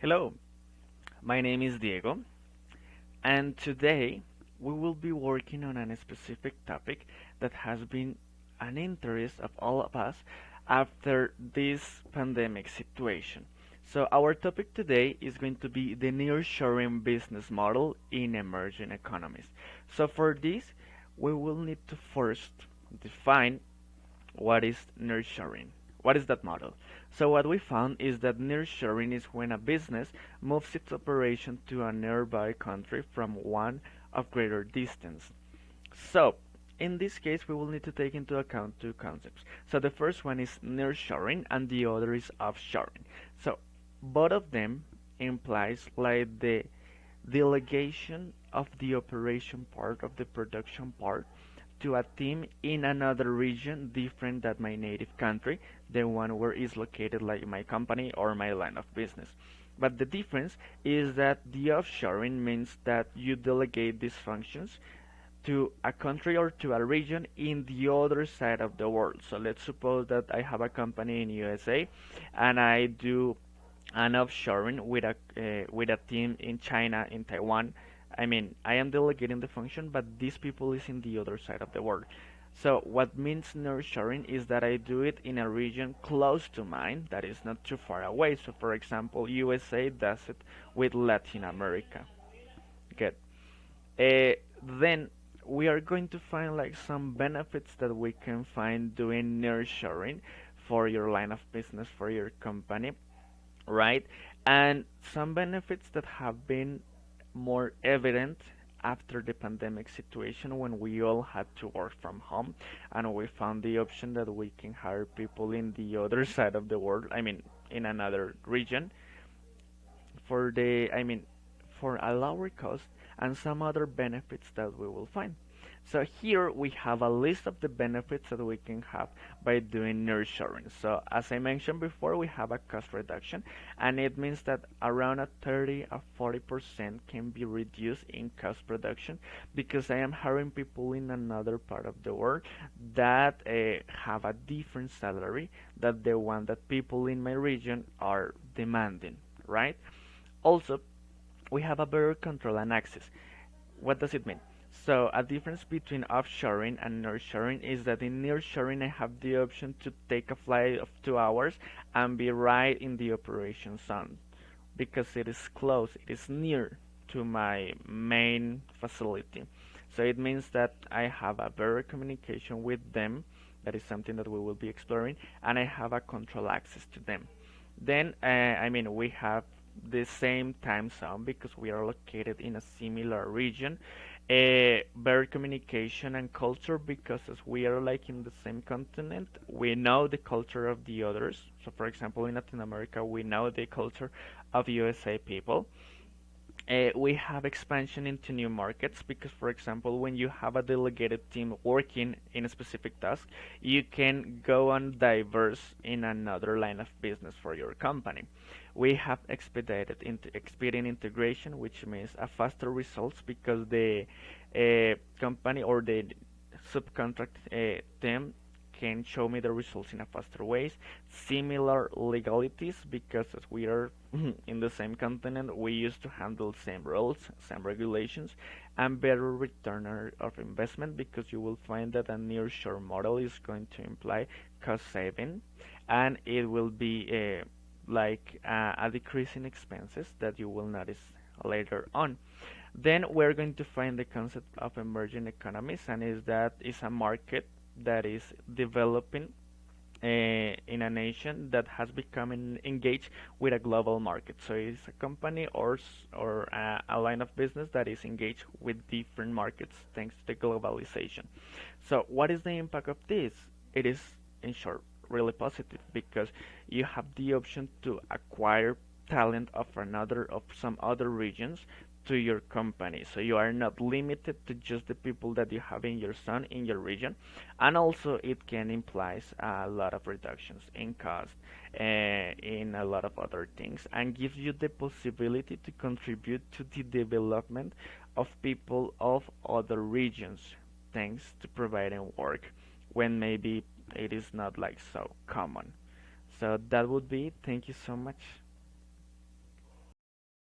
Hello, my name is Diego, and today we will be working on a specific topic that has been an interest of all of us after this pandemic situation. So, our topic today is going to be the nearshoring business model in emerging economies. So, for this, we will need to first define what is nearshoring? What is that model? So what we found is that nearshoring is when a business moves its operation to a nearby country from one of greater distance. So in this case, we will need to take into account two concepts. So the first one is nearshoring and the other is offshoring. So both of them implies like the delegation of the operation part of the production part to a team in another region different than my native country, the one where is located like my company or my line of business. But the difference is that the offshoring means that you delegate these functions to a country or to a region in the other side of the world. So let's suppose that I have a company in USA and I do an offshoring with a team in China, in Taiwan. I mean, I am delegating the function, but these people is in the other side of the world. So what means nearshoring is that I do it in a region close to mine that is not too far away. So for example, USA does it with Latin America. Good. Then we are going to find like some benefits that we can find doing nearshoring for your line of business, for your company, right? And some benefits that have been more evident after the pandemic situation when we all had to work from home and we found the option that we can hire people in the other side of the world, I mean, in another region for a lower cost and some other benefits that we will find. So here we have a list of the benefits that we can have by doing nearshoring. So as I mentioned before, we have a cost reduction, and it means that around a 30 or 40% can be reduced in cost production because I am hiring people in another part of the world that have a different salary than the one that people in my region are demanding, right? Also, we have a better control and access. What does it mean? So a difference between offshoring and nearshoring is that in nearshoring I have the option to take a flight of 2 hours and be right in the operation zone because it is close, it is near to my main facility. So it means that I have a better communication with them. That is something that we will be exploring, and I have a control access to them. Then, we have the same time zone because we are located in a similar region. Better communication and culture because as we are like in the same continent, we know the culture of the others. So, for example, in Latin America, we know the culture of USA people. We have expansion into new markets because, for example, when you have a delegated team working in a specific task, you can go and diverse in another line of business for your company. We have expedient integration, which means a faster results because the company or the subcontract team can show me the results in a faster ways. Similar legalities because as we are in the same continent, we used to handle same rules, same regulations, and better return of investment because you will find that a nearshore model is going to imply cost saving, and it will be a decrease in expenses that you will notice later on. Then we're going to find the concept of emerging economies, and is a market that is developing in a nation that has become engaged with a global market. So it's a company or a line of business that is engaged with different markets thanks to the globalization. So what is the impact of this? It is, in short, really positive because you have the option to acquire talent of some other regions to your company. So you are not limited to just the people that you have in your zone in your region, and also it can implies a lot of reductions in cost, in a lot of other things, and gives you the possibility to contribute to the development of people of other regions, thanks to providing work when maybe it is not like so common. So that would be it. Thank you so much.